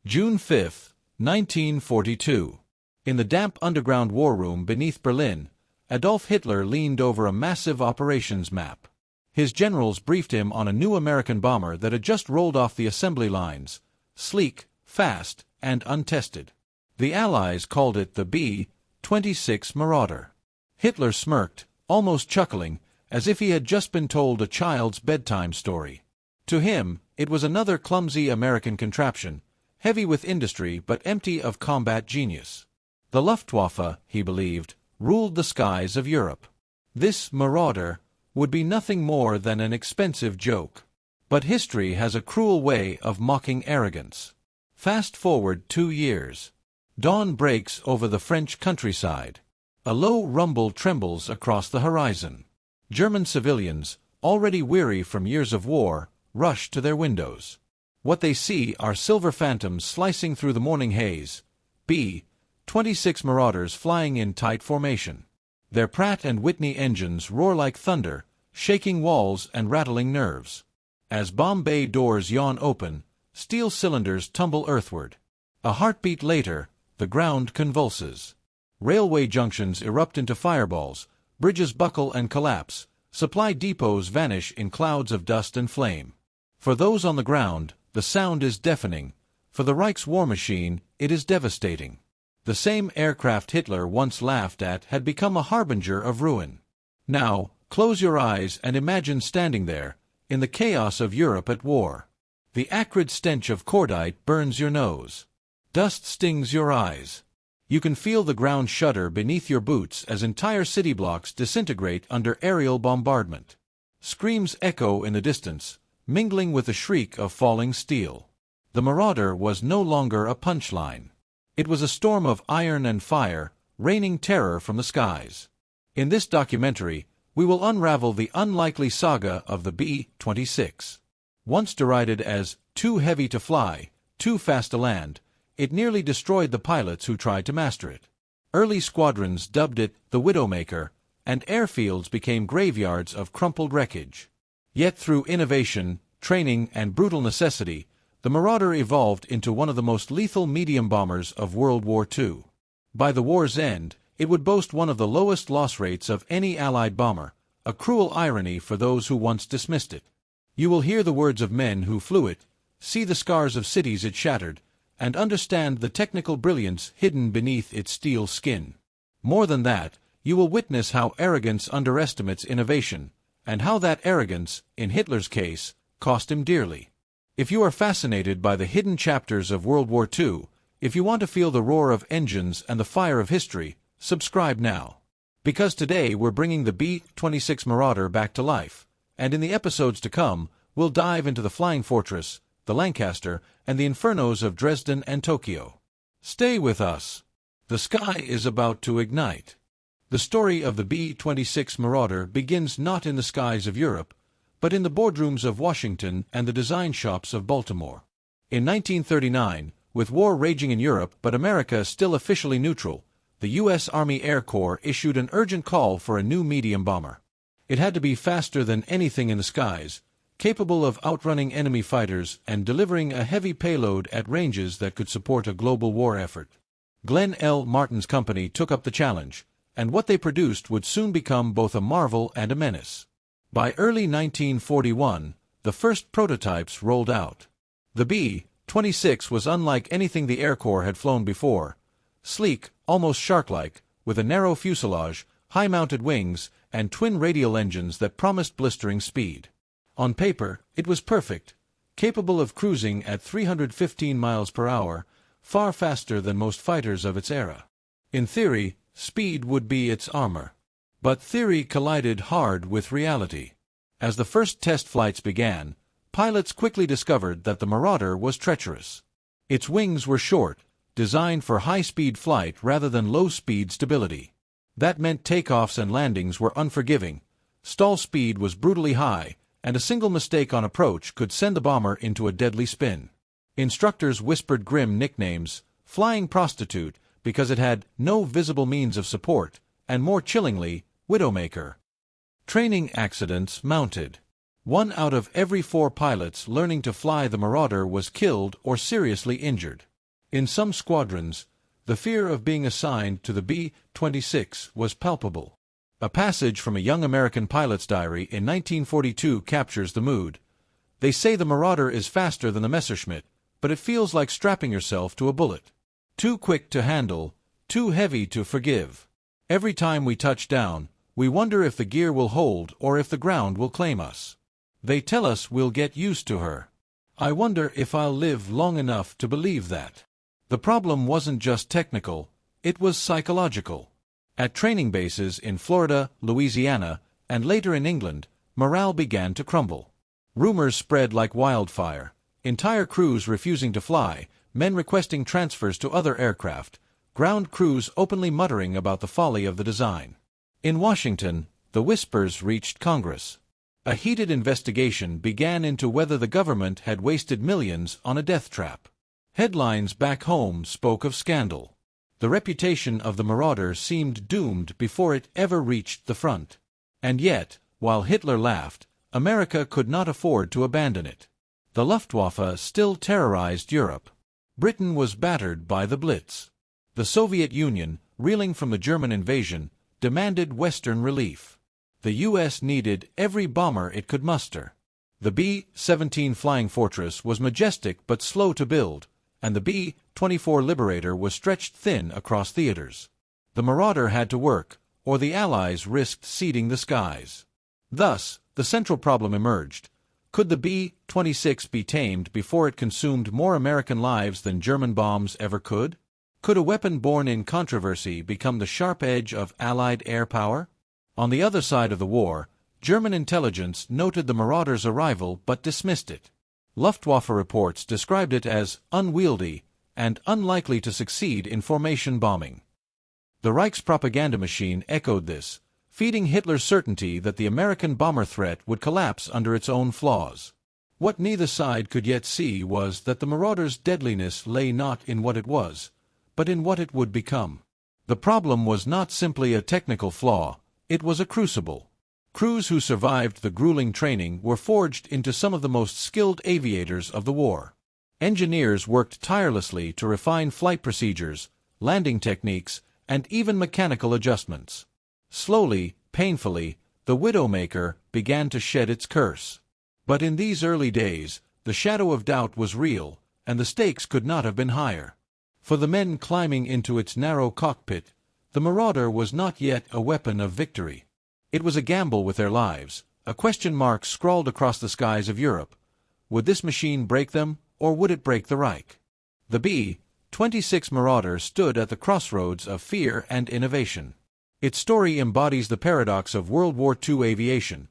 June 5, 1942. In the damp underground war room beneath Berlin, Adolf Hitler leaned over a massive operations map. His generals briefed him on a new American bomber that had just rolled off the assembly lines, sleek, fast, and untested. The Allies called it the B-26 Marauder. Hitler smirked, almost chuckling, as if he had just been told a child's bedtime story. To him, it was another clumsy American contraption, heavy with industry but empty of combat genius. The Luftwaffe, he believed, ruled the skies of Europe. This Marauder would be nothing more than an expensive joke. But history has a cruel way of mocking arrogance. Fast forward 2 years. Dawn breaks over the French countryside. A low rumble trembles across the horizon. German civilians, already weary from years of war, rush to their windows. What they see are silver phantoms slicing through the morning haze, B-26 Marauders flying in tight formation. Their Pratt & Whitney engines roar like thunder, shaking walls and rattling nerves. As bomb bay doors yawn open, steel cylinders tumble earthward. A heartbeat later, the ground convulses. Railway junctions erupt into fireballs, bridges buckle and collapse, supply depots vanish in clouds of dust and flame. For those on the ground, the sound is deafening. For the Reich's war machine, it is devastating. The same aircraft Hitler once laughed at had become a harbinger of ruin. Now, close your eyes and imagine standing there, in the chaos of Europe at war. The acrid stench of cordite burns your nose. Dust stings your eyes. You can feel the ground shudder beneath your boots as entire city blocks disintegrate under aerial bombardment. Screams echo in the distance, mingling with the shriek of falling steel. The Marauder was no longer a punchline. It was a storm of iron and fire, raining terror from the skies. In this documentary, we will unravel the unlikely saga of the B-26. Once derided as too heavy to fly, too fast to land, it nearly destroyed the pilots who tried to master it. Early squadrons dubbed it the Widowmaker, and airfields became graveyards of crumpled wreckage. Yet through innovation, training, and brutal necessity, the Marauder evolved into one of the most lethal medium bombers of World War II. By the war's end, it would boast one of the lowest loss rates of any Allied bomber, a cruel irony for those who once dismissed it. You will hear the words of men who flew it, see the scars of cities it shattered, and understand the technical brilliance hidden beneath its steel skin. More than that, you will witness how arrogance underestimates innovation, and how that arrogance, in Hitler's case, cost him dearly. If you are fascinated by the hidden chapters of World War II, if you want to feel the roar of engines and the fire of history, subscribe now. Because today we're bringing the B-26 Marauder back to life, and in the episodes to come, we'll dive into the Flying Fortress, the Lancaster, and the infernos of Dresden and Tokyo. Stay with us. The sky is about to ignite. The story of the B-26 Marauder begins not in the skies of Europe, but in the boardrooms of Washington and the design shops of Baltimore. In 1939, with war raging in Europe but America still officially neutral, the U.S. Army Air Corps issued an urgent call for a new medium bomber. It had to be faster than anything in the skies, capable of outrunning enemy fighters and delivering a heavy payload at ranges that could support a global war effort. Glenn L. Martin's company took up the challenge, and what they produced would soon become both a marvel and a menace. By early 1941, the first prototypes rolled out. The B-26 was unlike anything the Air Corps had flown before. Sleek, almost shark-like, with a narrow fuselage, high-mounted wings, and twin radial engines that promised blistering speed. On paper, it was perfect, capable of cruising at 315 miles per hour, far faster than most fighters of its era. In theory, speed would be its armor. But theory collided hard with reality. As the first test flights began, pilots quickly discovered that the Marauder was treacherous. Its wings were short, designed for high-speed flight rather than low-speed stability. That meant takeoffs and landings were unforgiving, stall speed was brutally high, and a single mistake on approach could send the bomber into a deadly spin. Instructors whispered grim nicknames, Flying Prostitute, because it had no visible means of support, and more chillingly, Widowmaker. Training accidents mounted. 1 out of every 4 pilots learning to fly the Marauder was killed or seriously injured. In some squadrons, the fear of being assigned to the B-26 was palpable. A passage from a young American pilot's diary in 1942 captures the mood. They say the Marauder is faster than the Messerschmitt, but it feels like strapping yourself to a bullet. Too quick to handle, too heavy to forgive. Every time we touch down, we wonder if the gear will hold or if the ground will claim us. They tell us we'll get used to her. I wonder if I'll live long enough to believe that. The problem wasn't just technical, it was psychological. At training bases in Florida, Louisiana, and later in England, morale began to crumble. Rumors spread like wildfire, entire crews refusing to fly, men requesting transfers to other aircraft, ground crews openly muttering about the folly of the design. In Washington, the whispers reached Congress. A heated investigation began into whether the government had wasted millions on a death trap. Headlines back home spoke of scandal. The reputation of the Marauder seemed doomed before it ever reached the front. And yet, while Hitler laughed, America could not afford to abandon it. The Luftwaffe still terrorized Europe. Britain was battered by the Blitz. The Soviet Union, reeling from the German invasion, demanded Western relief. The U.S. needed every bomber it could muster. The B-17 Flying Fortress was majestic but slow to build, and the B-24 Liberator was stretched thin across theaters. The Marauder had to work, or the Allies risked ceding the skies. Thus, the central problem emerged. Could the B-26 be tamed before it consumed more American lives than German bombs ever could? Could a weapon born in controversy become the sharp edge of Allied air power? On the other side of the war, German intelligence noted the Marauder's arrival but dismissed it. Luftwaffe reports described it as unwieldy and unlikely to succeed in formation bombing. The Reich's propaganda machine echoed this, feeding Hitler's certainty that the American bomber threat would collapse under its own flaws. What neither side could yet see was that the Marauder's deadliness lay not in what it was, but in what it would become. The problem was not simply a technical flaw, it was a crucible. Crews who survived the grueling training were forged into some of the most skilled aviators of the war. Engineers worked tirelessly to refine flight procedures, landing techniques, and even mechanical adjustments. Slowly, painfully, the Widowmaker began to shed its curse. But in these early days, the shadow of doubt was real, and the stakes could not have been higher. For the men climbing into its narrow cockpit, the Marauder was not yet a weapon of victory. It was a gamble with their lives, a question mark scrawled across the skies of Europe. Would this machine break them, or would it break the Reich? The B-26 Marauder stood at the crossroads of fear and innovation. Its story embodies the paradox of World War II aviation.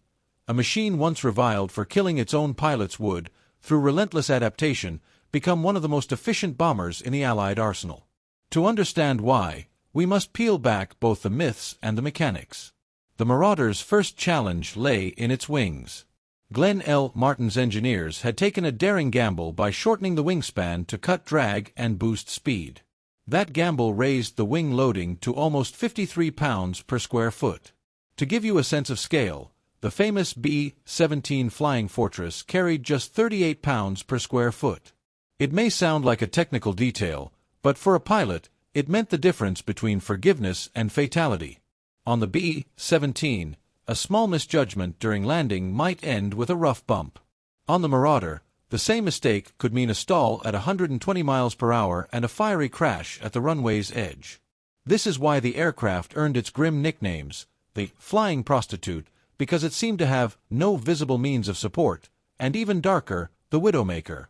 A machine once reviled for killing its own pilots would, through relentless adaptation, become one of the most efficient bombers in the Allied arsenal. To understand why, we must peel back both the myths and the mechanics. The Marauder's first challenge lay in its wings. Glenn L. Martin's engineers had taken a daring gamble by shortening the wingspan to cut drag and boost speed. That gamble raised the wing loading to almost 53 pounds per square foot. To give you a sense of scale, the famous B-17 Flying Fortress carried just 38 pounds per square foot. It may sound like a technical detail, but for a pilot, it meant the difference between forgiveness and fatality. On the B-17, a small misjudgment during landing might end with a rough bump. On the Marauder, the same mistake could mean a stall at 120 miles per hour and a fiery crash at the runway's edge. This is why the aircraft earned its grim nicknames, the Flying Prostitute, because it seemed to have no visible means of support, and even darker, the Widowmaker.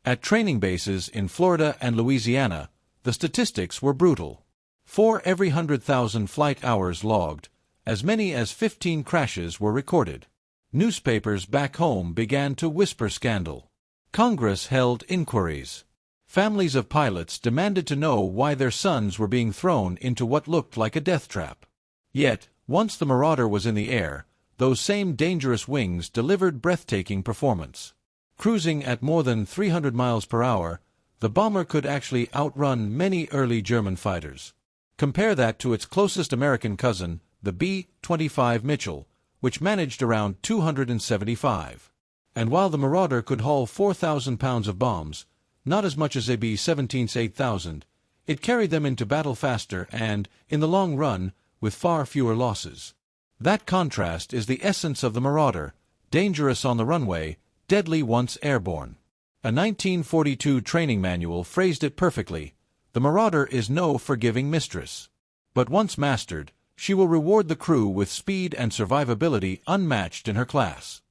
At training bases in Florida and Louisiana, the statistics were brutal. For every 100,000 flight hours logged, as many as 15 crashes were recorded. Newspapers back home began to whisper scandal. Congress held inquiries. Families of pilots demanded to know why their sons were being thrown into what looked like a death trap. Yet, once the Marauder was in the air, those same dangerous wings delivered breathtaking performance. Cruising at more than 300 miles per hour, the bomber could actually outrun many early German fighters. Compare that to its closest American cousin, the B-25 Mitchell, which managed around 275. And while the Marauder could haul 4,000 pounds of bombs, not as much as a B-17's 8000. It carried them into battle faster and, in the long run, with far fewer losses. That contrast is the essence of the Marauder, dangerous on the runway, deadly once airborne. A 1942 training manual phrased it perfectly: the Marauder is no forgiving mistress. But once mastered, she will reward the crew with speed and survivability unmatched in her class.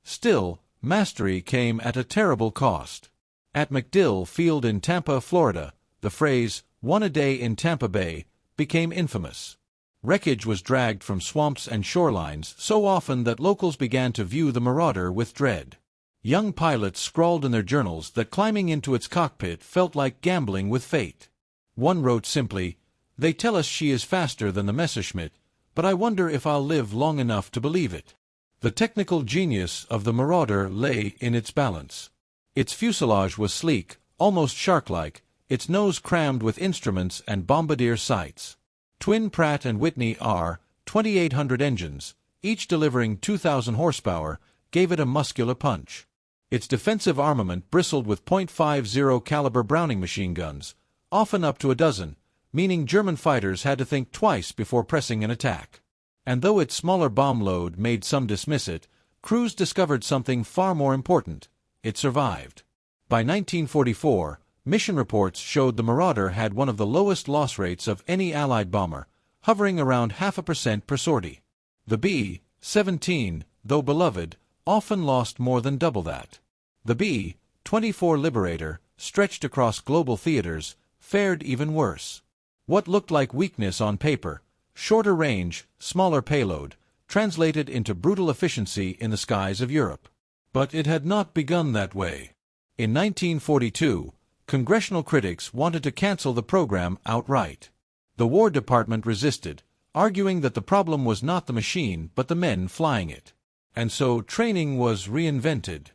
Still, mastery came at a terrible cost. At MacDill Field in Tampa, Florida, the phrase, "one a day in Tampa Bay," became infamous. Wreckage was dragged from swamps and shorelines so often that locals began to view the Marauder with dread. Young pilots scrawled in their journals that climbing into its cockpit felt like gambling with fate. One wrote simply, "They tell us she is faster than the Messerschmitt, but I wonder if I'll live long enough to believe it." The technical genius of the Marauder lay in its balance. Its fuselage was sleek, almost shark-like, its nose crammed with instruments and bombardier sights. Twin Pratt & Whitney R-2800 engines, each delivering 2,000 horsepower, gave it a muscular punch. Its defensive armament bristled with .50 caliber Browning machine guns, often up to a dozen, meaning German fighters had to think twice before pressing an attack. And though its smaller bomb load made some dismiss it, crews discovered something far more important: it survived. By 1944, mission reports showed the Marauder had one of the lowest loss rates of any Allied bomber, hovering around 0.5% per sortie. The B-17, though beloved, often lost more than double that. The B-24 Liberator, stretched across global theaters, fared even worse. What looked like weakness on paper, shorter range, smaller payload, translated into brutal efficiency in the skies of Europe. But it had not begun that way. In 1942, congressional critics wanted to cancel the program outright. The War Department resisted, arguing that the problem was not the machine but the men flying it. And so training was reinvented.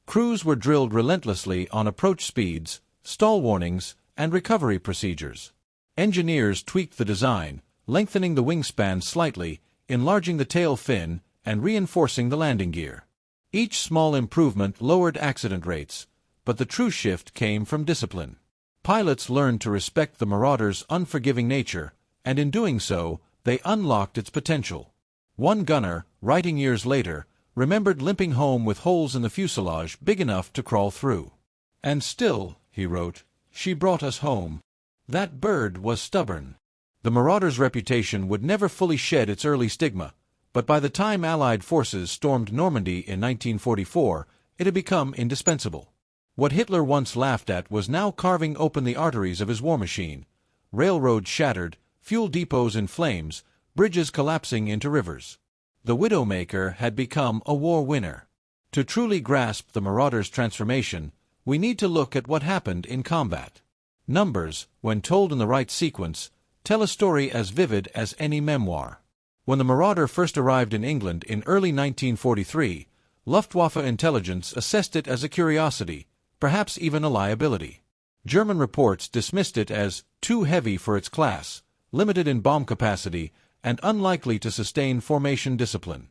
Crews were drilled relentlessly on approach speeds, stall warnings, and recovery procedures. Engineers tweaked the design, lengthening the wingspan slightly, enlarging the tail fin, and reinforcing the landing gear. Each small improvement lowered accident rates, but the true shift came from discipline. Pilots learned to respect the Marauder's unforgiving nature, and in doing so, they unlocked its potential. One gunner, writing years later, remembered limping home with holes in the fuselage big enough to crawl through. "And still," he wrote, "she brought us home." That bird was stubborn. The Marauder's reputation would never fully shed its early stigma, but by the time Allied forces stormed Normandy in 1944, it had become indispensable. What Hitler once laughed at was now carving open the arteries of his war machine: railroads shattered, fuel depots in flames, bridges collapsing into rivers. The Widowmaker had become a war winner. To truly grasp the Marauder's transformation, we need to look at what happened in combat. Numbers, when told in the right sequence, tell a story as vivid as any memoir. When the Marauder first arrived in England in early 1943, Luftwaffe intelligence assessed it as a curiosity, perhaps even a liability. German reports dismissed it as too heavy for its class, limited in bomb capacity, and unlikely to sustain formation discipline.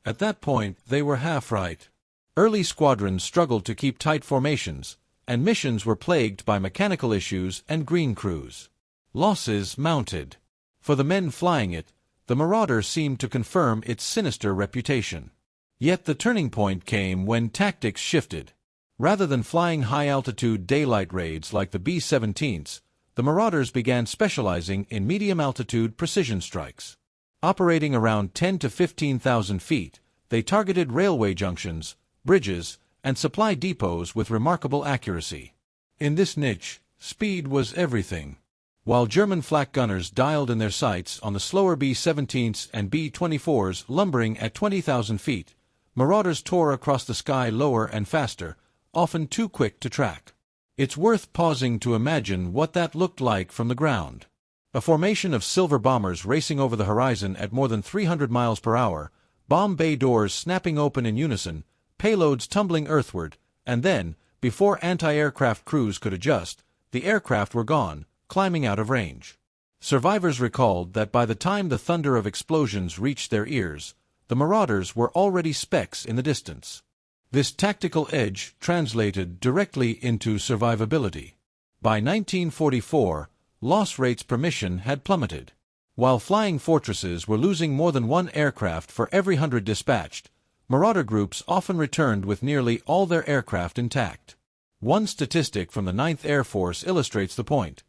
At that point, they were half right. Early squadrons struggled to keep tight formations, and missions were plagued by mechanical issues and green crews. Losses mounted. For the men flying it, the Marauder seemed to confirm its sinister reputation. Yet the turning point came when tactics shifted. Rather than flying high-altitude daylight raids like the B-17s, the Marauders began specializing in medium-altitude precision strikes. Operating around 10 to 15,000 feet, they targeted railway junctions, bridges, and supply depots with remarkable accuracy. In this niche, speed was everything. While German flak gunners dialed in their sights on the slower B-17s and B-24s lumbering at 20,000 feet, Marauders tore across the sky lower and faster, often too quick to track. It's worth pausing to imagine what that looked like from the ground. A formation of silver bombers racing over the horizon at more than 300 miles per hour, bomb bay doors snapping open in unison, payloads tumbling earthward, and then, before anti-aircraft crews could adjust, the aircraft were gone, climbing out of range. Survivors recalled that by the time the thunder of explosions reached their ears, the Marauders were already specks in the distance. This tactical edge translated directly into survivability. By 1944, loss rates per mission had plummeted. While flying fortresses were losing more than one aircraft for every 100 dispatched, Marauder groups often returned with nearly all their aircraft intact. One statistic from the 9th Air Force illustrates the point.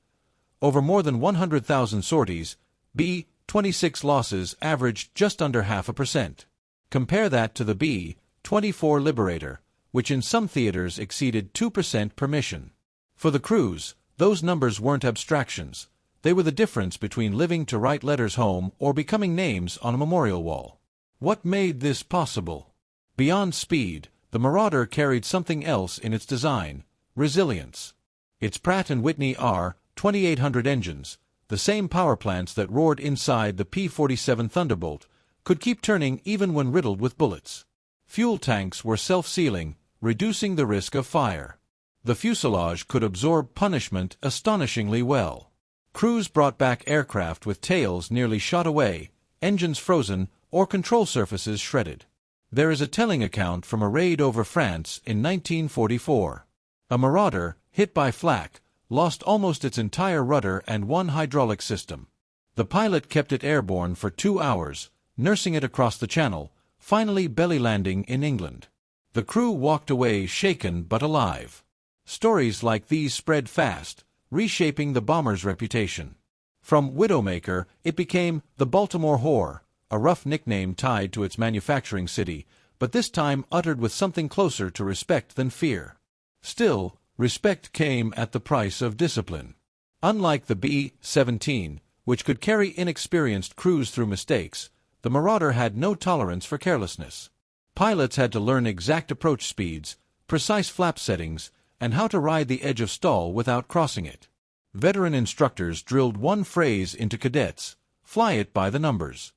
Over more than 100,000 sorties, B-26 losses averaged just under 0.5%. Compare that to the B-24 Liberator, which in some theaters exceeded 2% per mission. For the crews, those numbers weren't abstractions. They were the difference between living to write letters home or becoming names on a memorial wall. What made this possible? Beyond speed, the Marauder carried something else in its design: resilience. Its Pratt & Whitney R-2800 engines, the same power plants that roared inside the P-47 Thunderbolt, could keep turning even when riddled with bullets. Fuel tanks were self-sealing, reducing the risk of fire. The fuselage could absorb punishment astonishingly well. Crews brought back aircraft with tails nearly shot away, engines frozen, or control surfaces shredded. There is a telling account from a raid over France in 1944. A Marauder, hit by flak, lost almost its entire rudder and one hydraulic system. The pilot kept it airborne for 2 hours, nursing it across the channel, finally belly landing in England. The crew walked away shaken but alive. Stories like these spread fast, reshaping the bomber's reputation. From Widowmaker, it became the Baltimore Whore, a rough nickname tied to its manufacturing city, but this time uttered with something closer to respect than fear. Still, respect came at the price of discipline. Unlike the B-17, which could carry inexperienced crews through mistakes, the Marauder had no tolerance for carelessness. Pilots had to learn exact approach speeds, precise flap settings, and how to ride the edge of stall without crossing it. Veteran instructors drilled one phrase into cadets: fly it by the numbers.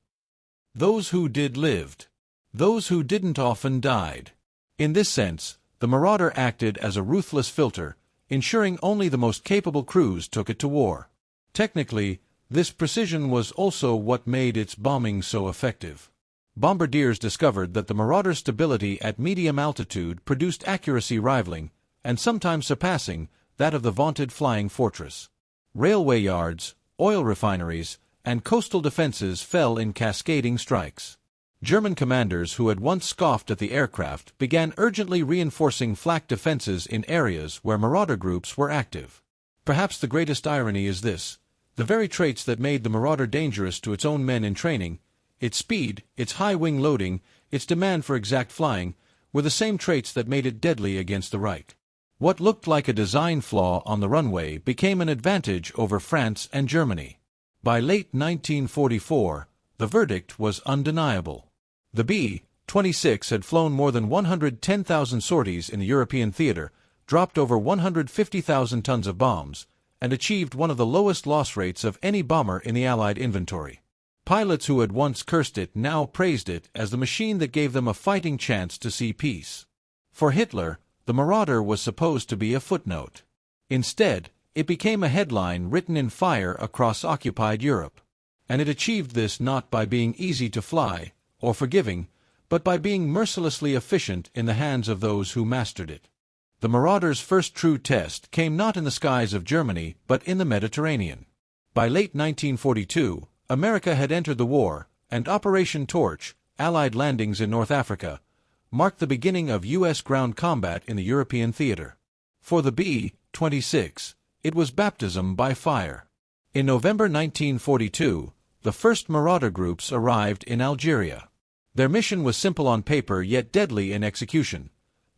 Those who did lived. Those who didn't often died. In this sense, the Marauder acted as a ruthless filter, ensuring only the most capable crews took it to war. Technically, this precision was also what made its bombing so effective. Bombardiers discovered that the Marauder's stability at medium altitude produced accuracy rivaling, and sometimes surpassing, that of the vaunted Flying Fortress. Railway yards, oil refineries, and coastal defenses fell in cascading strikes. German commanders who had once scoffed at the aircraft began urgently reinforcing flak defenses in areas where Marauder groups were active. Perhaps the greatest irony is this: the very traits that made the Marauder dangerous to its own men in training, its speed, its high wing loading, its demand for exact flying, were the same traits that made it deadly against the Reich. What looked like a design flaw on the runway became an advantage over France and Germany. By late 1944, the verdict was undeniable. The B-26 had flown more than 110,000 sorties in the European theater, dropped over 150,000 tons of bombs, and achieved one of the lowest loss rates of any bomber in the Allied inventory. Pilots who had once cursed it now praised it as the machine that gave them a fighting chance to see peace. For Hitler, the Marauder was supposed to be a footnote. Instead, it became a headline written in fire across occupied Europe. And it achieved this not by being easy to fly, or forgiving, but by being mercilessly efficient in the hands of those who mastered it. The Marauder's first true test came not in the skies of Germany, but in the Mediterranean. By late 1942, America had entered the war, and Operation Torch, Allied landings in North Africa, marked the beginning of U.S. ground combat in the European theater. For the B-26, it was baptism by fire. In November 1942, the first Marauder groups arrived in Algeria. Their mission was simple on paper yet deadly in execution: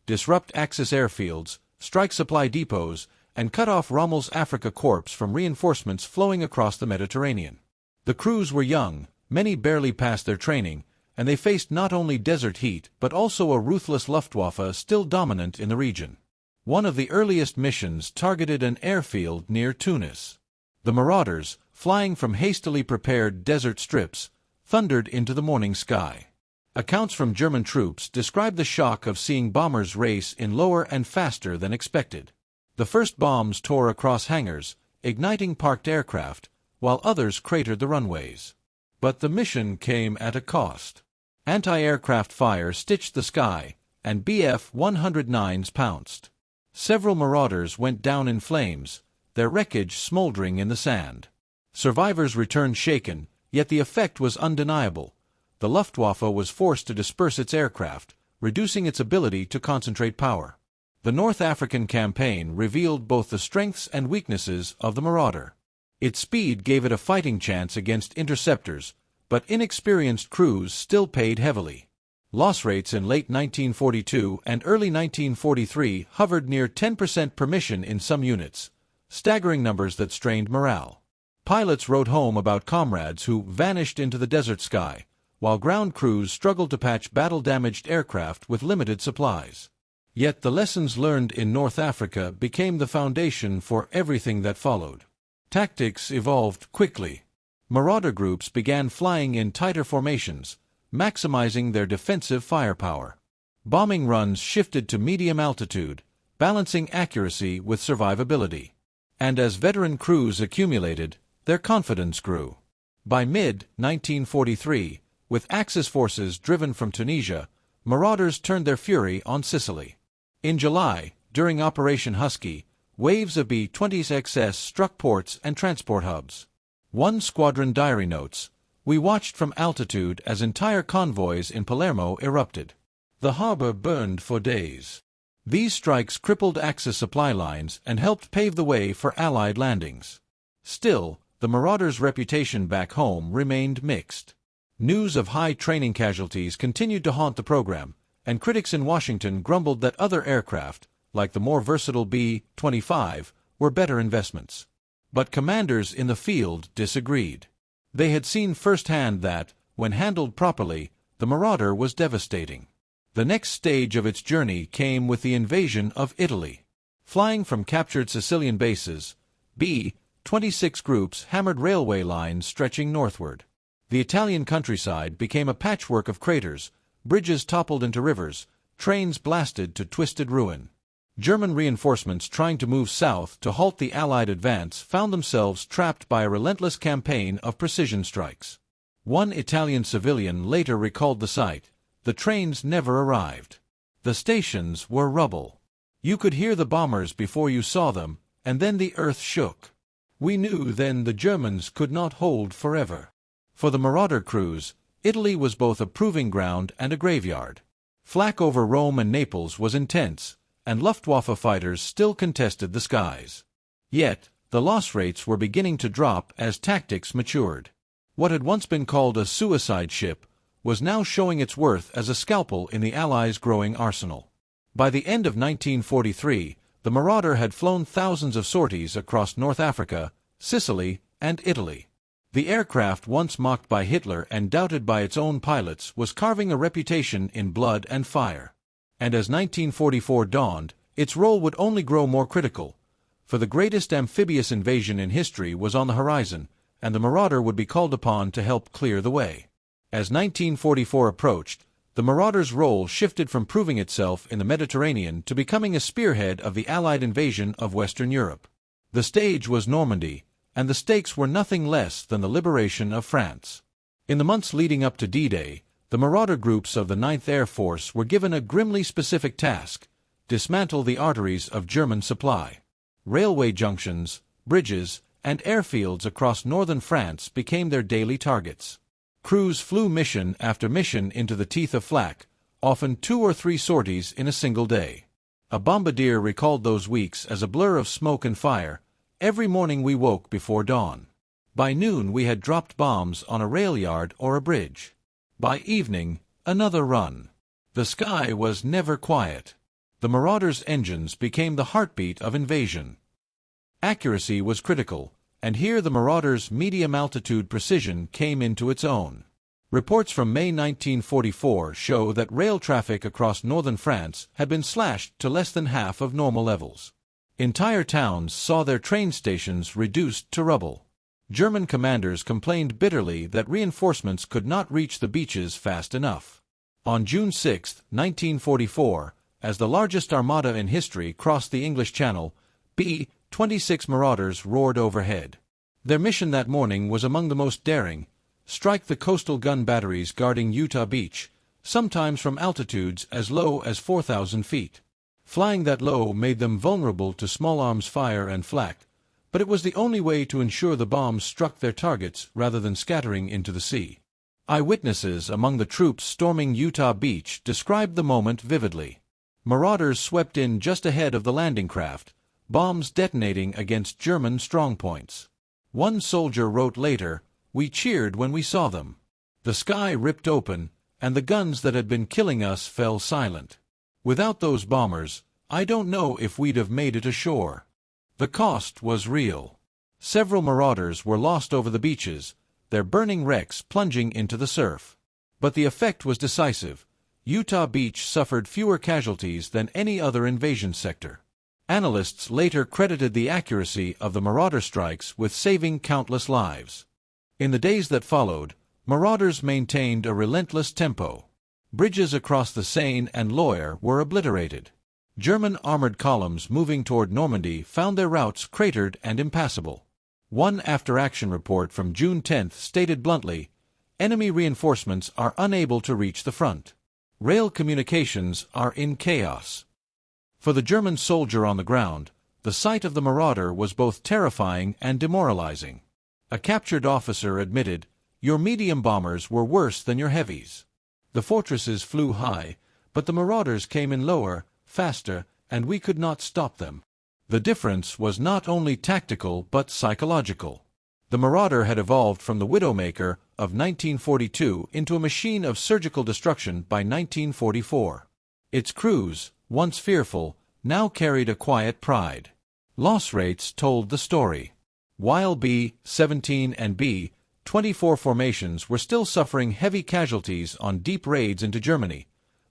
disrupt Axis airfields, strike supply depots, and cut off Rommel's Afrika Korps from reinforcements flowing across the Mediterranean. The crews were young, many barely passed their training, and they faced not only desert heat but also a ruthless Luftwaffe still dominant in the region. One of the earliest missions targeted an airfield near Tunis. The Marauders, flying from hastily prepared desert strips, thundered into the morning sky. Accounts from German troops describe the shock of seeing bombers race in lower and faster than expected. The first bombs tore across hangars, igniting parked aircraft, while others cratered the runways. But the mission came at a cost. Anti-aircraft fire stitched the sky, and Bf-109s pounced. Several Marauders went down in flames, their wreckage smoldering in the sand. Survivors returned shaken, yet the effect was undeniable. The Luftwaffe was forced to disperse its aircraft, reducing its ability to concentrate power. The North African campaign revealed both the strengths and weaknesses of the Marauder. Its speed gave it a fighting chance against interceptors, but inexperienced crews still paid heavily. Loss rates in late 1942 and early 1943 hovered near 10% per mission in some units, staggering numbers that strained morale. Pilots wrote home about comrades who vanished into the desert sky, while ground crews struggled to patch battle-damaged aircraft with limited supplies. Yet the lessons learned in North Africa became the foundation for everything that followed. Tactics evolved quickly. Marauder groups began flying in tighter formations, maximizing their defensive firepower. Bombing runs shifted to medium altitude, balancing accuracy with survivability. And as veteran crews accumulated, their confidence grew. By mid-1943, with Axis forces driven from Tunisia, Marauders turned their fury on Sicily. In July, during Operation Husky, waves of B-26s struck ports and transport hubs. One squadron diary notes, "We watched from altitude as entire convoys in Palermo erupted. The harbor burned for days." These strikes crippled Axis supply lines and helped pave the way for Allied landings. Still, the Marauders' reputation back home remained mixed. News of high training casualties continued to haunt the program, and critics in Washington grumbled that other aircraft, like the more versatile B-25, were better investments. But commanders in the field disagreed. They had seen firsthand that, when handled properly, the Marauder was devastating. The next stage of its journey came with the invasion of Italy. Flying from captured Sicilian bases, B-26 groups hammered railway lines stretching northward. The Italian countryside became a patchwork of craters, bridges toppled into rivers, trains blasted to twisted ruin. German reinforcements trying to move south to halt the Allied advance found themselves trapped by a relentless campaign of precision strikes. One Italian civilian later recalled the sight. The trains never arrived. The stations were rubble. You could hear the bombers before you saw them, and then the earth shook. We knew then the Germans could not hold forever. For the Marauder crews, Italy was both a proving ground and a graveyard. Flak over Rome and Naples was intense, and Luftwaffe fighters still contested the skies. Yet, the loss rates were beginning to drop as tactics matured. What had once been called a suicide ship was now showing its worth as a scalpel in the Allies' growing arsenal. By the end of 1943, the Marauder had flown thousands of sorties across North Africa, Sicily, and Italy. The aircraft once mocked by Hitler and doubted by its own pilots was carving a reputation in blood and fire. And as 1944 dawned, its role would only grow more critical, for the greatest amphibious invasion in history was on the horizon, and the Marauder would be called upon to help clear the way. As 1944 approached, the Marauder's role shifted from proving itself in the Mediterranean to becoming a spearhead of the Allied invasion of Western Europe. The stage was Normandy, and the stakes were nothing less than the liberation of France. In the months leading up to D-Day, the Marauder groups of the 9th Air Force were given a grimly specific task: dismantle the arteries of German supply. Railway junctions, bridges, and airfields across northern France became their daily targets. Crews flew mission after mission into the teeth of flak, often 2 or 3 sorties in a single day. A bombardier recalled those weeks as a blur of smoke and fire. Every morning we woke before dawn. By noon we had dropped bombs on a rail yard or a bridge. By evening, another run. The sky was never quiet. The Marauders' engines became the heartbeat of invasion. Accuracy was critical, and here the Marauders' medium-altitude precision came into its own. Reports from May 1944 show that rail traffic across northern France had been slashed to less than half of normal levels. Entire towns saw their train stations reduced to rubble. German commanders complained bitterly that reinforcements could not reach the beaches fast enough. On June 6, 1944, as the largest armada in history crossed the English Channel, B-26 Marauders roared overhead. Their mission that morning was among the most daring: strike the coastal gun batteries guarding Utah Beach, sometimes from altitudes as low as 4,000 feet. Flying that low made them vulnerable to small arms fire and flak, but it was the only way to ensure the bombs struck their targets rather than scattering into the sea. Eyewitnesses among the troops storming Utah Beach described the moment vividly. Marauders swept in just ahead of the landing craft, bombs detonating against German strongpoints. One soldier wrote later, "We cheered when we saw them. The sky ripped open, and the guns that had been killing us fell silent. Without those bombers, I don't know if we'd have made it ashore." The cost was real. Several marauders were lost over the beaches, their burning wrecks plunging into the surf. But the effect was decisive. Utah Beach suffered fewer casualties than any other invasion sector. Analysts later credited the accuracy of the marauder strikes with saving countless lives. In the days that followed, marauders maintained a relentless tempo. Bridges across the Seine and Loire were obliterated. German armored columns moving toward Normandy found their routes cratered and impassable. One after-action report from June 10 stated bluntly, "Enemy reinforcements are unable to reach the front. Rail communications are in chaos." For the German soldier on the ground, the sight of the marauder was both terrifying and demoralizing. A captured officer admitted, "Your medium bombers were worse than your heavies. The fortresses flew high, but the marauders came in lower, faster, and we could not stop them." The difference was not only tactical but psychological. The Marauder had evolved from the Widowmaker of 1942 into a machine of surgical destruction by 1944. Its crews, once fearful, now carried a quiet pride. Loss rates told the story. While B-17 and B-24 formations were still suffering heavy casualties on deep raids into Germany,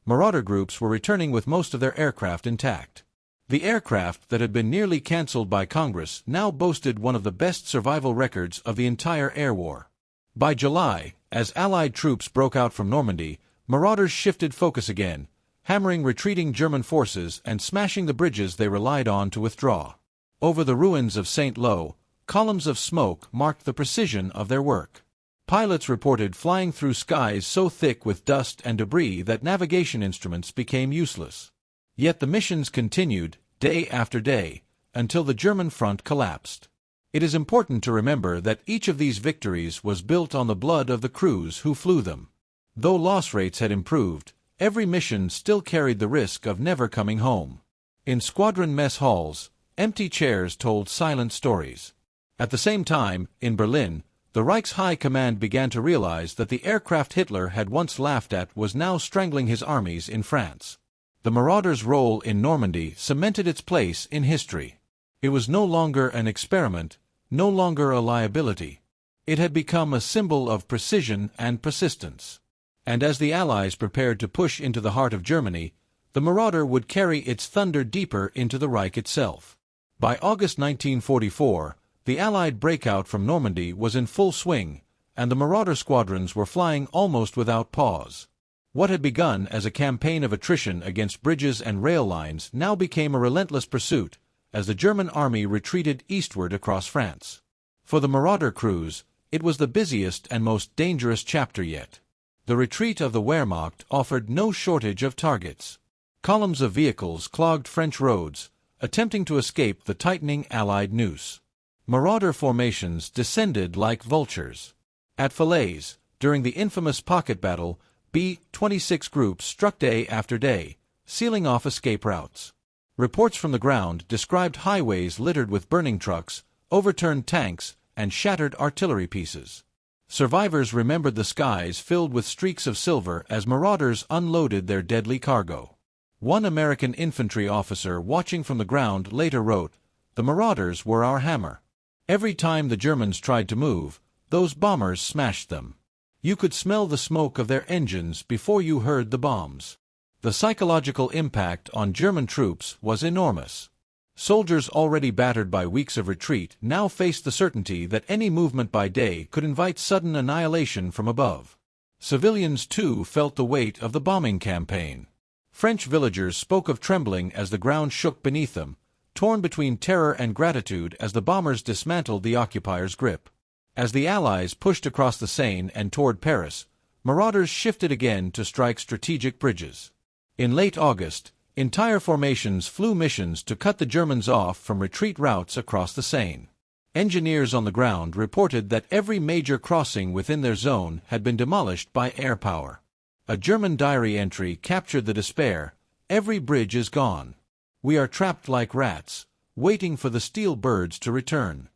Marauder groups were returning with most of their aircraft intact. The aircraft that had been nearly cancelled by Congress now boasted one of the best survival records of the entire air war. By July, as Allied troops broke out from Normandy, Marauders shifted focus again, hammering retreating German forces and smashing the bridges they relied on to withdraw. Over the ruins of St. Lo, columns of smoke marked the precision of their work. Pilots reported flying through skies so thick with dust and debris that navigation instruments became useless. Yet the missions continued, day after day, until the German front collapsed. It is important to remember that each of these victories was built on the blood of the crews who flew them. Though loss rates had improved, every mission still carried the risk of never coming home. In squadron mess halls, empty chairs told silent stories. At the same time, in Berlin, the Reich's high command began to realize that the aircraft Hitler had once laughed at was now strangling his armies in France. The Marauders' role in Normandy cemented its place in history. It was no longer an experiment, no longer a liability. It had become a symbol of precision and persistence. And as the Allies prepared to push into the heart of Germany, the Marauder would carry its thunder deeper into the Reich itself. By August 1944, the Allied breakout from Normandy was in full swing, and the Marauder squadrons were flying almost without pause. What had begun as a campaign of attrition against bridges and rail lines now became a relentless pursuit, as the German army retreated eastward across France. For the Marauder crews, it was the busiest and most dangerous chapter yet. The retreat of the Wehrmacht offered no shortage of targets. Columns of vehicles clogged French roads, attempting to escape the tightening Allied noose. Marauder formations descended like vultures. At Falaise, during the infamous pocket battle, B-26 groups struck day after day, sealing off escape routes. Reports from the ground described highways littered with burning trucks, overturned tanks, and shattered artillery pieces. Survivors remembered the skies filled with streaks of silver as Marauders unloaded their deadly cargo. One American infantry officer watching from the ground later wrote, "The Marauders were our hammer. Every time the Germans tried to move, those bombers smashed them. You could smell the smoke of their engines before you heard the bombs." The psychological impact on German troops was enormous. Soldiers already battered by weeks of retreat now faced the certainty that any movement by day could invite sudden annihilation from above. Civilians, too, felt the weight of the bombing campaign. French villagers spoke of trembling as the ground shook beneath them, torn between terror and gratitude as the bombers dismantled the occupiers' grip. As the Allies pushed across the Seine and toward Paris, Marauders shifted again to strike strategic bridges. In late August, entire formations flew missions to cut the Germans off from retreat routes across the Seine. Engineers on the ground reported that every major crossing within their zone had been demolished by air power. A German diary entry captured the despair: "Every bridge is gone. We are trapped like rats, waiting for the steel birds to return."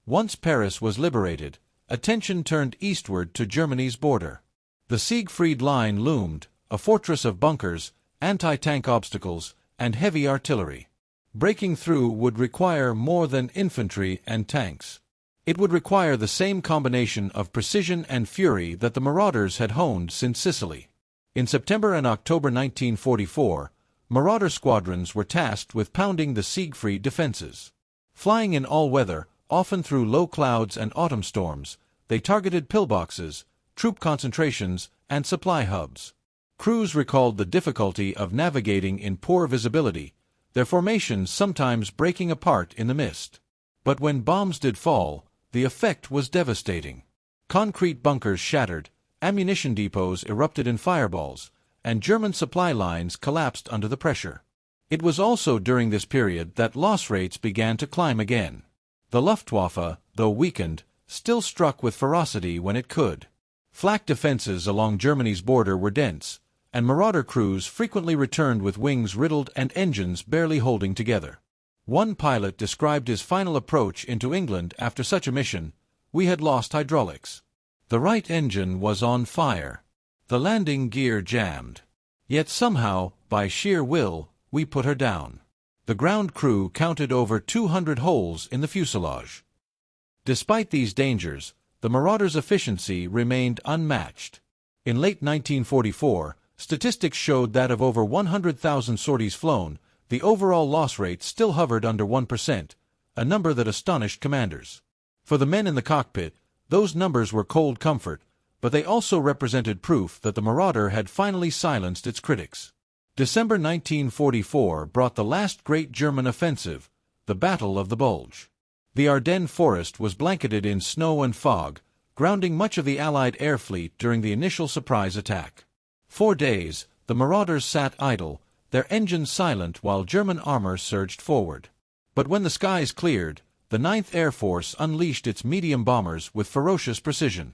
Once Paris was liberated, attention turned eastward to Germany's border. The Siegfried Line loomed, a fortress of bunkers, anti-tank obstacles, and heavy artillery. Breaking through would require more than infantry and tanks. It would require the same combination of precision and fury that the Marauders had honed since Sicily. In September and October 1944, Marauder squadrons were tasked with pounding the Siegfried defenses. Flying in all weather, often through low clouds and autumn storms, they targeted pillboxes, troop concentrations, and supply hubs. Crews recalled the difficulty of navigating in poor visibility, their formations sometimes breaking apart in the mist. But when bombs did fall, the effect was devastating. Concrete bunkers shattered, ammunition depots erupted in fireballs, and German supply lines collapsed under the pressure. It was also during this period that loss rates began to climb again. The Luftwaffe, though weakened, still struck with ferocity when it could. Flak defenses along Germany's border were dense, and Marauder crews frequently returned with wings riddled and engines barely holding together. One pilot described his final approach into England after such a mission: "We had lost hydraulics. The right engine was on fire. The landing gear jammed. Yet somehow, by sheer will, we put her down." The ground crew counted over 200 holes in the fuselage. Despite these dangers, the Marauders' efficiency remained unmatched. In late 1944, statistics showed that of over 100,000 sorties flown, the overall loss rate still hovered under 1%, a number that astonished commanders. For the men in the cockpit, those numbers were cold comfort, but they also represented proof that the Marauder had finally silenced its critics. December 1944 brought the last great German offensive, the Battle of the Bulge. The Ardennes forest was blanketed in snow and fog, grounding much of the Allied air fleet during the initial surprise attack. 4 days, the Marauders sat idle, their engines silent while German armor surged forward. But when the skies cleared, the 9th Air Force unleashed its medium bombers with ferocious precision.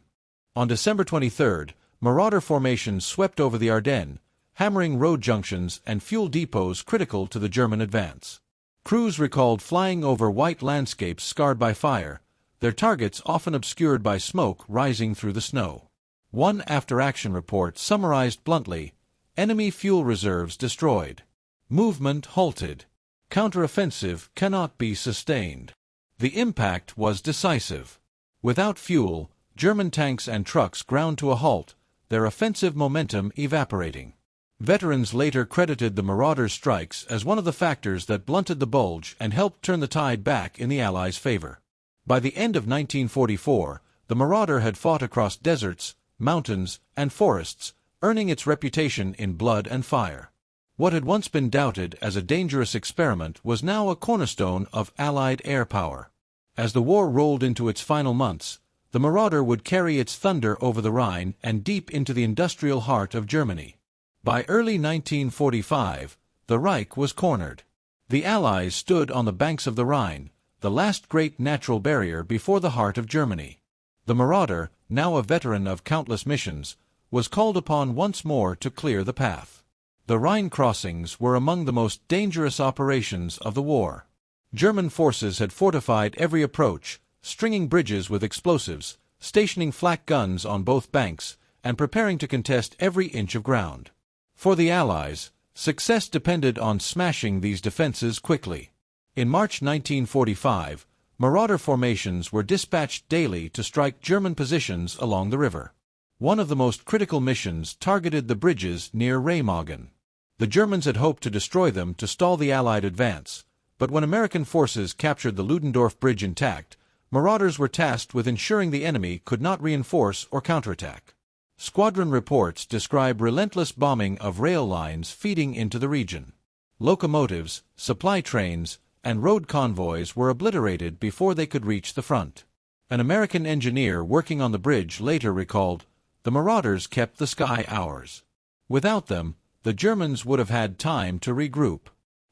On December 23, Marauder formations swept over the Ardennes, hammering road junctions and fuel depots critical to the German advance. Crews recalled flying over white landscapes scarred by fire, their targets often obscured by smoke rising through the snow. One after-action report summarized bluntly: "Enemy fuel reserves destroyed. Movement halted. Counteroffensive cannot be sustained." The impact was decisive. Without fuel, German tanks and trucks ground to a halt, their offensive momentum evaporating. Veterans later credited the Marauders' strikes as one of the factors that blunted the Bulge and helped turn the tide back in the Allies' favor. By the end of 1944, the Marauder had fought across deserts, mountains, and forests, earning its reputation in blood and fire. What had once been doubted as a dangerous experiment was now a cornerstone of Allied air power. As the war rolled into its final months, the Marauder would carry its thunder over the Rhine and deep into the industrial heart of Germany. By early 1945, the Reich was cornered. The Allies stood on the banks of the Rhine, the last great natural barrier before the heart of Germany. The Marauder, now a veteran of countless missions, was called upon once more to clear the path. The Rhine crossings were among the most dangerous operations of the war. German forces had fortified every approach, stringing bridges with explosives, stationing flak guns on both banks, and preparing to contest every inch of ground. For the Allies, success depended on smashing these defenses quickly. In March 1945, Marauder formations were dispatched daily to strike German positions along the river. One of the most critical missions targeted the bridges near Remagen. The Germans had hoped to destroy them to stall the Allied advance, but when American forces captured the Ludendorff Bridge intact, Marauders were tasked with ensuring the enemy could not reinforce or counterattack. Squadron reports describe relentless bombing of rail lines feeding into the region. Locomotives, supply trains, and road convoys were obliterated before they could reach the front. An American engineer working on the bridge later recalled, The Marauders kept the sky ours. Without them, the Germans would have had time to regroup.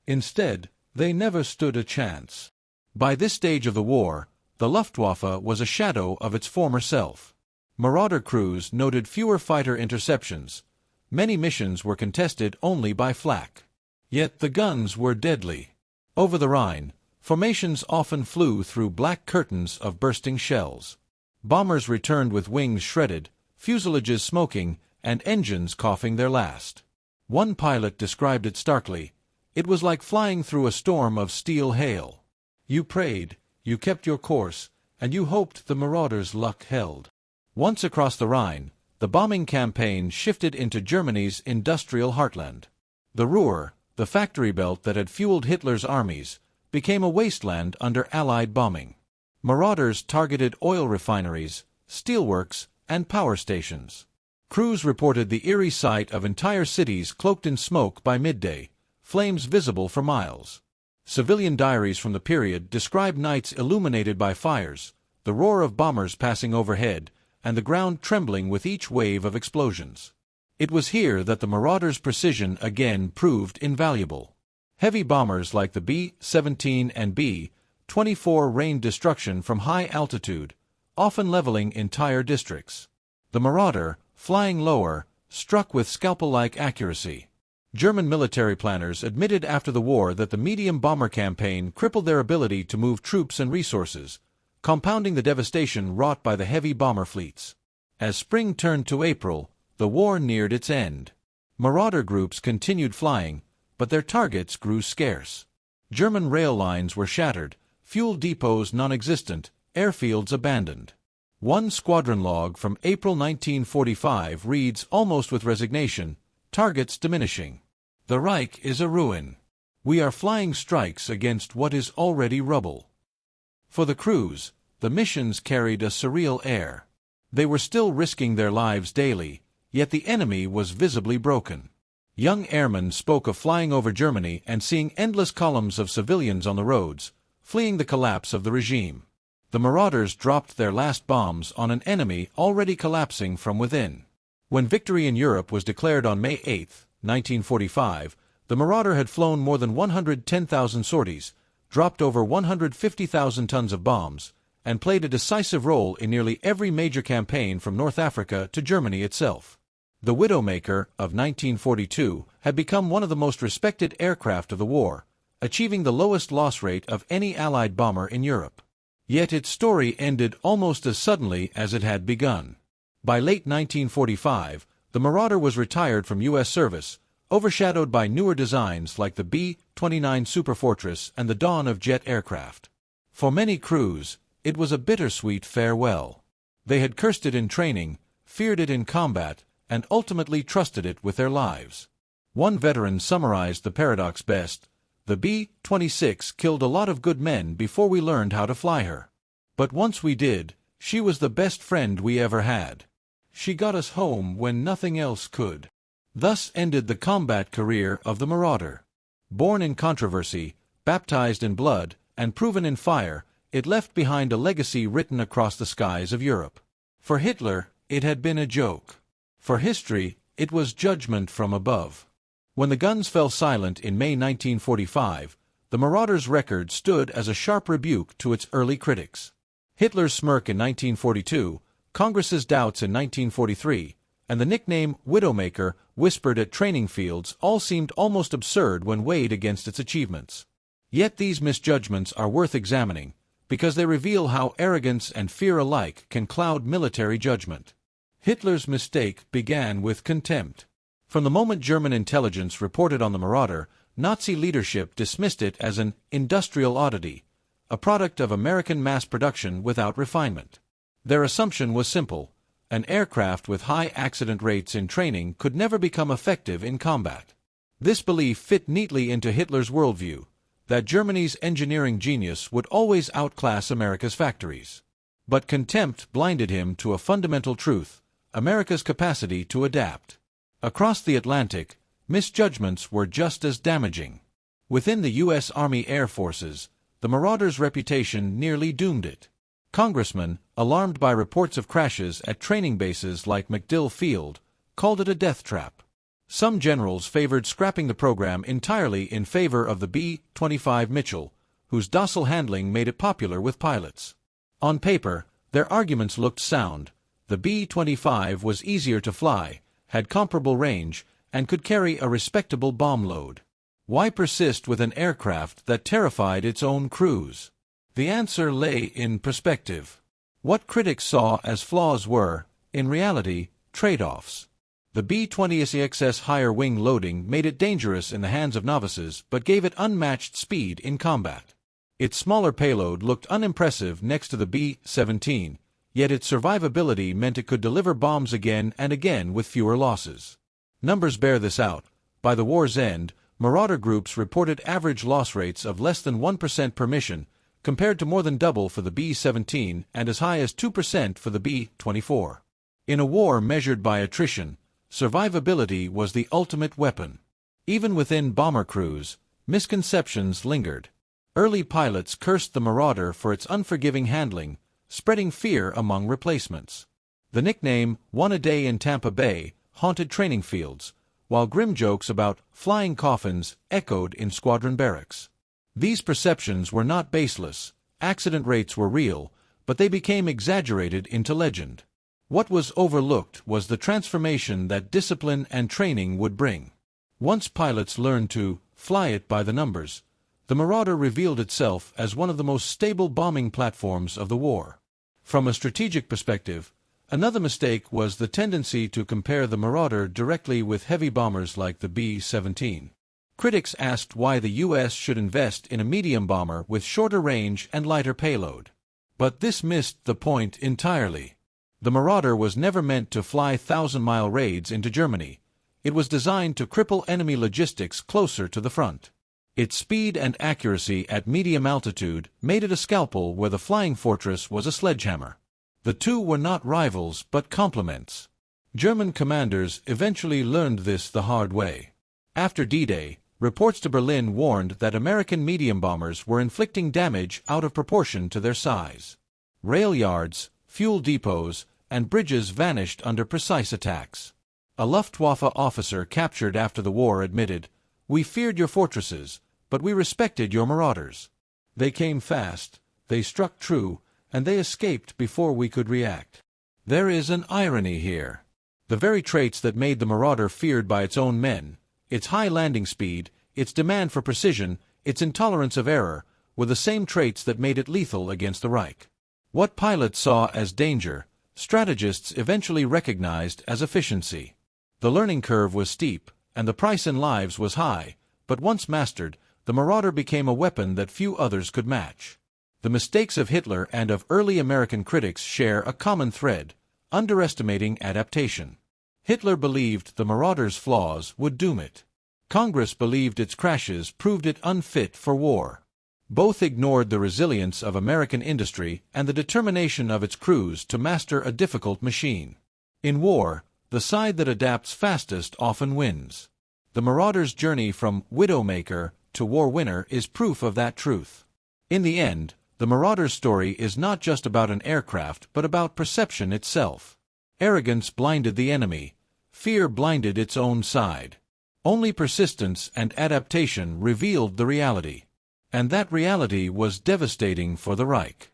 Instead, they never stood a chance. By this stage of the war, the Luftwaffe was a shadow of its former self. Marauder crews noted fewer fighter interceptions. Many missions were contested only by flak. Yet the guns were deadly. Over the Rhine, formations often flew through black curtains of bursting shells. Bombers returned with wings shredded, fuselages smoking, and engines coughing their last. One pilot described it starkly. It was like flying through a storm of steel hail. You prayed, you kept your course, and you hoped the Marauders' luck held. Once across the Rhine, the bombing campaign shifted into Germany's industrial heartland. The Ruhr, the factory belt that had fueled Hitler's armies, became a wasteland under Allied bombing. Marauders targeted oil refineries, steelworks, and power stations. Crews reported the eerie sight of entire cities cloaked in smoke by midday, flames visible for miles. Civilian diaries from the period describe nights illuminated by fires, the roar of bombers passing overhead, and the ground trembling with each wave of explosions. It was here that the Marauders' precision again proved invaluable. Heavy bombers like the B-17 and B-24 rained destruction from high altitude, often leveling entire districts. The Marauder, flying lower, struck with scalpel-like accuracy. German military planners admitted after the war that the medium bomber campaign crippled their ability to move troops and resources, compounding the devastation wrought by the heavy bomber fleets. As spring turned to April, the war neared its end. Marauder groups continued flying, but their targets grew scarce. German rail lines were shattered, fuel depots non-existent, airfields abandoned. One squadron log from April 1945 reads almost with resignation, targets diminishing. The Reich is a ruin. We are flying strikes against what is already rubble. For the crews, the missions carried a surreal air. They were still risking their lives daily, yet the enemy was visibly broken. Young airmen spoke of flying over Germany and seeing endless columns of civilians on the roads, fleeing the collapse of the regime. The Marauders dropped their last bombs on an enemy already collapsing from within. When victory in Europe was declared on May 8, 1945, the Marauder had flown more than 110,000 sorties, dropped over 150,000 tons of bombs, and played a decisive role in nearly every major campaign from North Africa to Germany itself. The Widowmaker of 1942 had become one of the most respected aircraft of the war, achieving the lowest loss rate of any Allied bomber in Europe. Yet its story ended almost as suddenly as it had begun. By late 1945, the Marauder was retired from U.S. service, overshadowed by newer designs like the B-29 Superfortress and the dawn of jet aircraft. For many crews, it was a bittersweet farewell. They had cursed it in training, feared it in combat, and ultimately trusted it with their lives. One veteran summarized the paradox best: the B-26 killed a lot of good men before we learned how to fly her. But once we did, she was the best friend we ever had. She got us home when nothing else could. Thus ended the combat career of the Marauder. Born in controversy, baptized in blood, and proven in fire, it left behind a legacy written across the skies of Europe. For Hitler, it had been a joke. For history, it was judgment from above. When the guns fell silent in May 1945, the Marauder's record stood as a sharp rebuke to its early critics. Hitler's smirk in 1942, Congress's doubts in 1943, and the nickname Widowmaker whispered at training fields all seemed almost absurd when weighed against its achievements. Yet these misjudgments are worth examining, because they reveal how arrogance and fear alike can cloud military judgment. Hitler's mistake began with contempt. From the moment German intelligence reported on the Marauder, Nazi leadership dismissed it as an industrial oddity, a product of American mass production without refinement. Their assumption was simple: an aircraft with high accident rates in training could never become effective in combat. This belief fit neatly into Hitler's worldview, that Germany's engineering genius would always outclass America's factories. But contempt blinded him to a fundamental truth: America's capacity to adapt. Across the Atlantic, misjudgments were just as damaging. Within the U.S. Army Air Forces, the Marauder's reputation nearly doomed it. Congressmen, alarmed by reports of crashes at training bases like MacDill Field, called it a death trap. Some generals favored scrapping the program entirely in favor of the B-25 Mitchell, whose docile handling made it popular with pilots. On paper, their arguments looked sound. The B-25 was easier to fly, had comparable range, and could carry a respectable bomb load. Why persist with an aircraft that terrified its own crews? The answer lay in perspective. What critics saw as flaws were, in reality, trade-offs. The B-26's higher wing loading made it dangerous in the hands of novices but gave it unmatched speed in combat. Its smaller payload looked unimpressive next to the B-17, yet its survivability meant it could deliver bombs again and again with fewer losses. Numbers bear this out. By the war's end, Marauder groups reported average loss rates of less than 1% per mission, compared to more than double for the B-17 and as high as 2% for the B-24. In a war measured by attrition, survivability was the ultimate weapon. Even within bomber crews, misconceptions lingered. Early pilots cursed the Marauder for its unforgiving handling, spreading fear among replacements. The nickname, "One a Day in Tampa Bay," haunted training fields, while grim jokes about flying coffins echoed in squadron barracks. These perceptions were not baseless, accident rates were real, but they became exaggerated into legend. What was overlooked was the transformation that discipline and training would bring. Once pilots learned to fly it by the numbers, the Marauder revealed itself as one of the most stable bombing platforms of the war. From a strategic perspective, another mistake was the tendency to compare the Marauder directly with heavy bombers like the B-17. Critics asked why the U.S. should invest in a medium bomber with shorter range and lighter payload. But this missed the point entirely. The Marauder was never meant to fly thousand-mile raids into Germany. It was designed to cripple enemy logistics closer to the front. Its speed and accuracy at medium altitude made it a scalpel where the flying fortress was a sledgehammer. The two were not rivals but complements. German commanders eventually learned this the hard way. After D-Day, reports to Berlin warned that American medium bombers were inflicting damage out of proportion to their size. Rail yards, fuel depots, and bridges vanished under precise attacks. A Luftwaffe officer captured after the war admitted, "We feared your fortresses, but we respected your Marauders. They came fast, they struck true, and they escaped before we could react." There is an irony here. The very traits that made the Marauder feared by its own men, its high landing speed, its demand for precision, its intolerance of error, were the same traits that made it lethal against the Reich. What pilots saw as danger, strategists eventually recognized as efficiency. The learning curve was steep, and the price in lives was high, but once mastered, the Marauder became a weapon that few others could match. The mistakes of Hitler and of early American critics share a common thread: underestimating adaptation. Hitler believed the Marauder's flaws would doom it. Congress believed its crashes proved it unfit for war. Both ignored the resilience of American industry and the determination of its crews to master a difficult machine. In war, the side that adapts fastest often wins. The Marauder's journey from Widowmaker to war winner is proof of that truth. In the end, the Marauder's story is not just about an aircraft but about perception itself. Arrogance blinded the enemy. Fear blinded its own side. Only persistence and adaptation revealed the reality. And that reality was devastating for the Reich.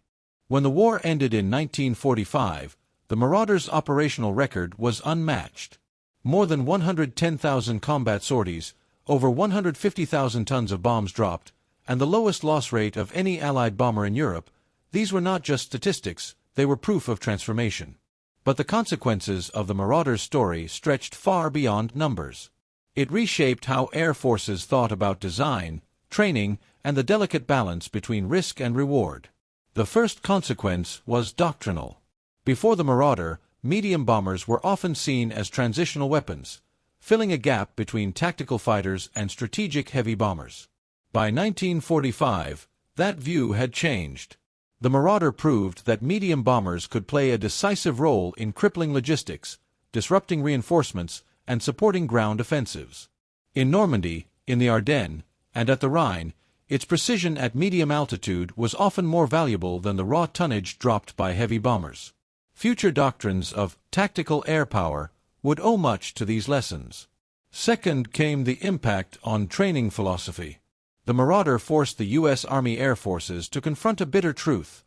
When the war ended in 1945, the Marauder's operational record was unmatched. More than 110,000 combat sorties, over 150,000 tons of bombs dropped, and the lowest loss rate of any Allied bomber in Europe, these were not just statistics, they were proof of transformation. But the consequences of the Marauder's story stretched far beyond numbers. It reshaped how air forces thought about design, training, and the delicate balance between risk and reward. The first consequence was doctrinal. Before the Marauder, medium bombers were often seen as transitional weapons, filling a gap between tactical fighters and strategic heavy bombers. By 1945, that view had changed. The Marauder proved that medium bombers could play a decisive role in crippling logistics, disrupting reinforcements, and supporting ground offensives. In Normandy, in the Ardennes, and at the Rhine, Its precision at medium altitude was often more valuable than the raw tonnage dropped by heavy bombers. Future doctrines of tactical air power would owe much to these lessons. Second came the impact on training philosophy. The Marauder forced the U.S. Army Air Forces to confront a bitter truth.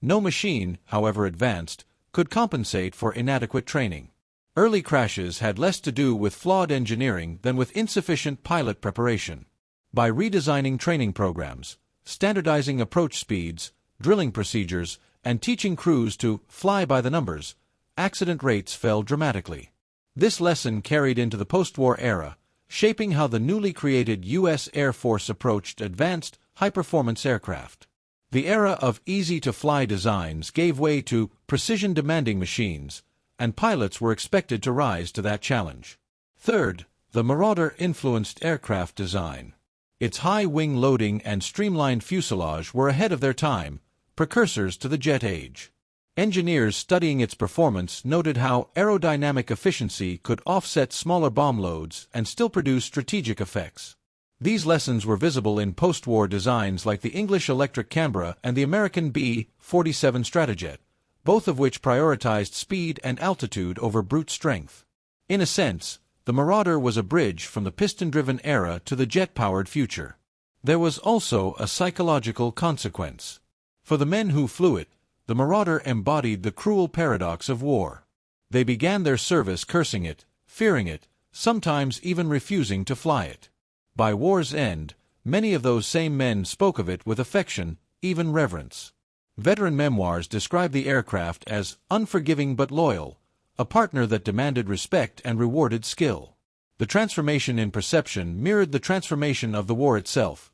No machine, however advanced, could compensate for inadequate training. Early crashes had less to do with flawed engineering than with insufficient pilot preparation. By redesigning training programs, standardizing approach speeds, drilling procedures, and teaching crews to fly by the numbers, accident rates fell dramatically. This lesson carried into the post-war era, shaping how the newly created U.S. Air Force approached advanced, high-performance aircraft. The era of easy-to-fly designs gave way to precision-demanding machines, and pilots were expected to rise to that challenge. Third, the Marauder influenced aircraft design. Its high wing loading and streamlined fuselage were ahead of their time, precursors to the jet age. Engineers studying its performance noted how aerodynamic efficiency could offset smaller bomb loads and still produce strategic effects. These lessons were visible in post-war designs like the English Electric Canberra and the American B-27 Stratojet, both of which prioritized speed and altitude over brute strength. In a sense, the Marauder was a bridge from the piston-driven era to the jet-powered future. There was also a psychological consequence. For the men who flew it, the Marauder embodied the cruel paradox of war. They began their service cursing it, fearing it, sometimes even refusing to fly it. By war's end, many of those same men spoke of it with affection, even reverence. Veteran memoirs describe the aircraft as unforgiving but loyal, a partner that demanded respect and rewarded skill. The transformation in perception mirrored the transformation of the war itself.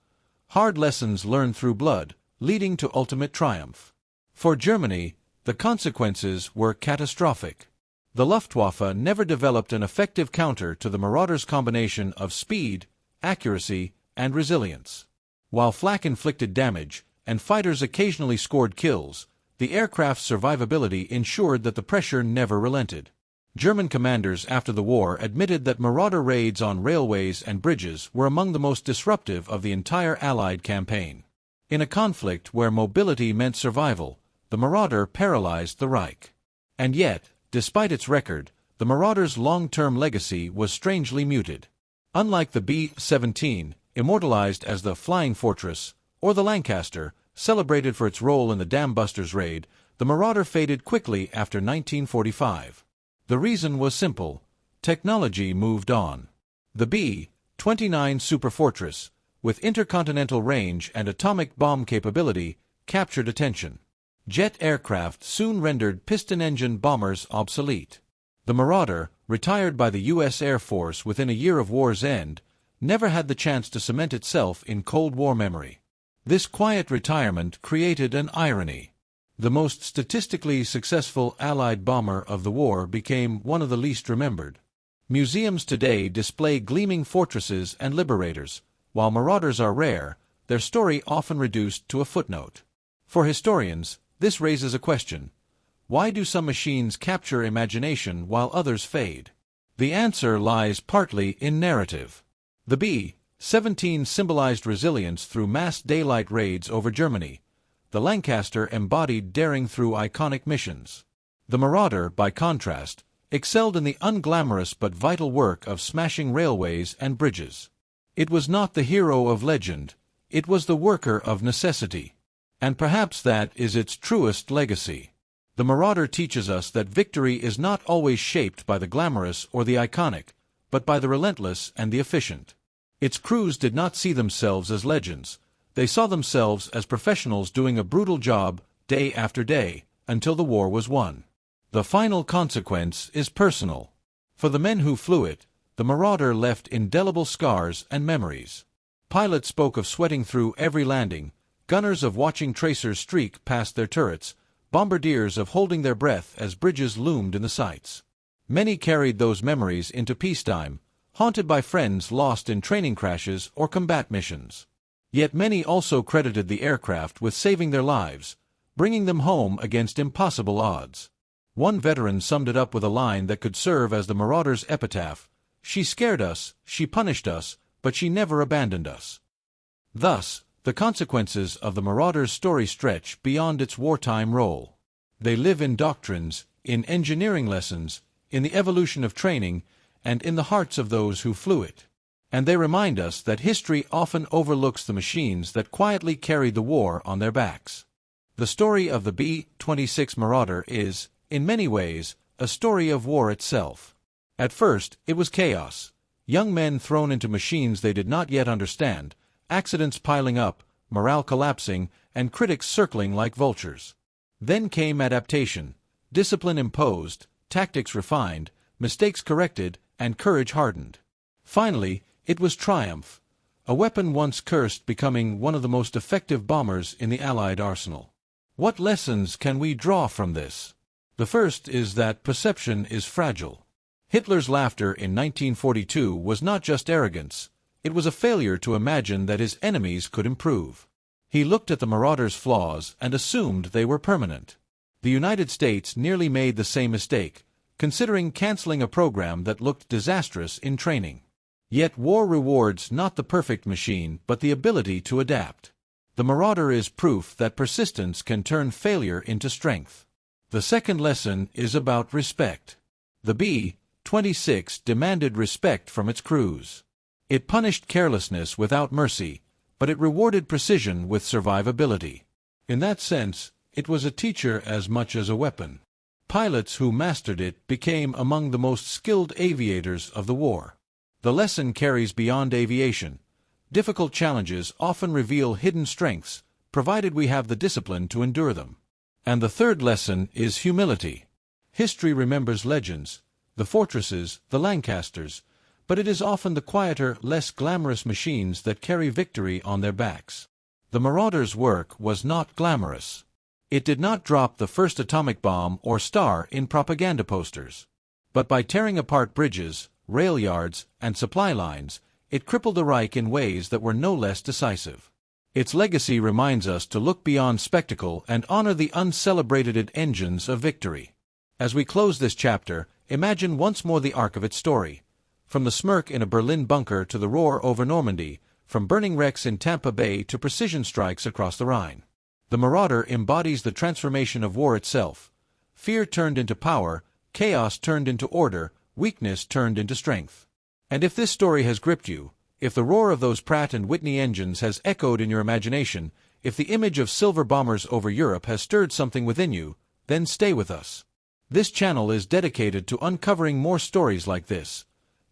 Hard lessons learned through blood, leading to ultimate triumph. For Germany, the consequences were catastrophic. The Luftwaffe never developed an effective counter to the Marauder's combination of speed, accuracy, and resilience. While flak inflicted damage, and fighters occasionally scored kills, the aircraft's survivability ensured that the pressure never relented. German commanders after the war admitted that Marauder raids on railways and bridges were among the most disruptive of the entire Allied campaign. In a conflict where mobility meant survival, the Marauder paralyzed the Reich. And yet, despite its record, the Marauder's long-term legacy was strangely muted. Unlike the B-17, immortalized as the Flying Fortress, or the Lancaster, celebrated for its role in the Dam Busters raid, the Marauder faded quickly after 1945. The reason was simple: technology moved on. The B-29 Superfortress, with intercontinental range and atomic bomb capability, captured attention. Jet aircraft soon rendered piston-engine bombers obsolete. The Marauder, retired by the U.S. Air Force within a year of war's end, never had the chance to cement itself in Cold War memory. This quiet retirement created an irony. The most statistically successful Allied bomber of the war became one of the least remembered. Museums today display gleaming fortresses and liberators. While Marauders are rare, their story often reduced to a footnote. For historians, this raises a question: why do some machines capture imagination while others fade? The answer lies partly in narrative. The B-17 symbolized resilience through mass daylight raids over Germany. The Lancaster embodied daring through iconic missions. The Marauder, by contrast, excelled in the unglamorous but vital work of smashing railways and bridges. It was not the hero of legend, it was the worker of necessity. And perhaps that is its truest legacy. The Marauder teaches us that victory is not always shaped by the glamorous or the iconic, but by the relentless and the efficient. Its crews did not see themselves as legends. They saw themselves as professionals doing a brutal job, day after day, until the war was won. The final consequence is personal. For the men who flew it, the Marauder left indelible scars and memories. Pilots spoke of sweating through every landing, gunners of watching tracers streak past their turrets, bombardiers of holding their breath as bridges loomed in the sights. Many carried those memories into peacetime, haunted by friends lost in training crashes or combat missions. Yet many also credited the aircraft with saving their lives, bringing them home against impossible odds. One veteran summed it up with a line that could serve as the Marauder's epitaph: "She scared us, she punished us, but she never abandoned us." Thus, The consequences of the Marauder's story stretch beyond its wartime role. They live in doctrines, in engineering lessons, in the evolution of training, and in the hearts of those who flew it. And they remind us that history often overlooks the machines that quietly carried the war on their backs. The story of the B-26 Marauder is, in many ways, a story of war itself. At first, it was chaos. Young men thrown into machines they did not yet understand, accidents piling up, morale collapsing, and critics circling like vultures. Then came adaptation, discipline imposed, tactics refined, mistakes corrected, and courage hardened. Finally, it was triumph, a weapon once cursed becoming one of the most effective bombers in the Allied arsenal. What lessons can we draw from this? The first is that perception is fragile. Hitler's laughter in 1942 was not just arrogance, it was a failure to imagine that his enemies could improve. He looked at the Marauder's flaws and assumed they were permanent. The United States nearly made the same mistake, considering canceling a program that looked disastrous in training. Yet war rewards not the perfect machine but the ability to adapt. The Marauder is proof that persistence can turn failure into strength. The second lesson is about respect. The B-26 demanded respect from its crews. It punished carelessness without mercy, but it rewarded precision with survivability. In that sense, it was a teacher as much as a weapon. Pilots who mastered it became among the most skilled aviators of the war. The lesson carries beyond aviation. Difficult challenges often reveal hidden strengths, provided we have the discipline to endure them. And the third lesson is humility. History remembers legends, the fortresses, the Lancasters, but it is often the quieter, less glamorous machines that carry victory on their backs. The Marauder's work was not glamorous. It did not drop the first atomic bomb or star in propaganda posters. But by tearing apart bridges, rail yards, and supply lines, it crippled the Reich in ways that were no less decisive. Its legacy reminds us to look beyond spectacle and honor the uncelebrated engines of victory. As we close this chapter, imagine once more the arc of its story. From the smirk in a Berlin bunker to the roar over Normandy, from burning wrecks in Tampa Bay to precision strikes across the Rhine. The Marauder embodies the transformation of war itself. Fear turned into power, chaos turned into order, weakness turned into strength. And if this story has gripped you, if the roar of those Pratt and Whitney engines has echoed in your imagination, if the image of silver bombers over Europe has stirred something within you, then stay with us. This channel is dedicated to uncovering more stories like this.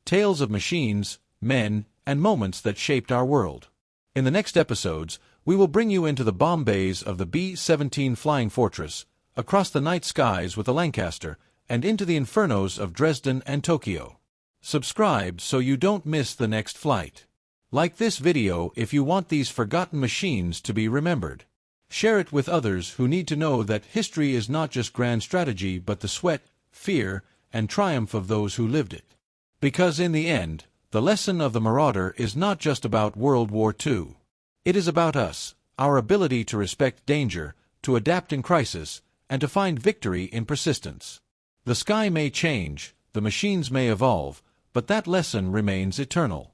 Tales of machines, men, and moments that shaped our world. In the next episodes, we will bring you into the bomb bays of the B-17 Flying Fortress, across the night skies with the Lancaster, and into the infernos of Dresden and Tokyo. Subscribe so you don't miss the next flight. Like this video if you want these forgotten machines to be remembered. Share it with others who need to know that history is not just grand strategy but the sweat, fear, and triumph of those who lived it. Because in the end, the lesson of the Marauder is not just about World War II. It is about us, our ability to respect danger, to adapt in crisis, and to find victory in persistence. The sky may change, the machines may evolve, but that lesson remains eternal.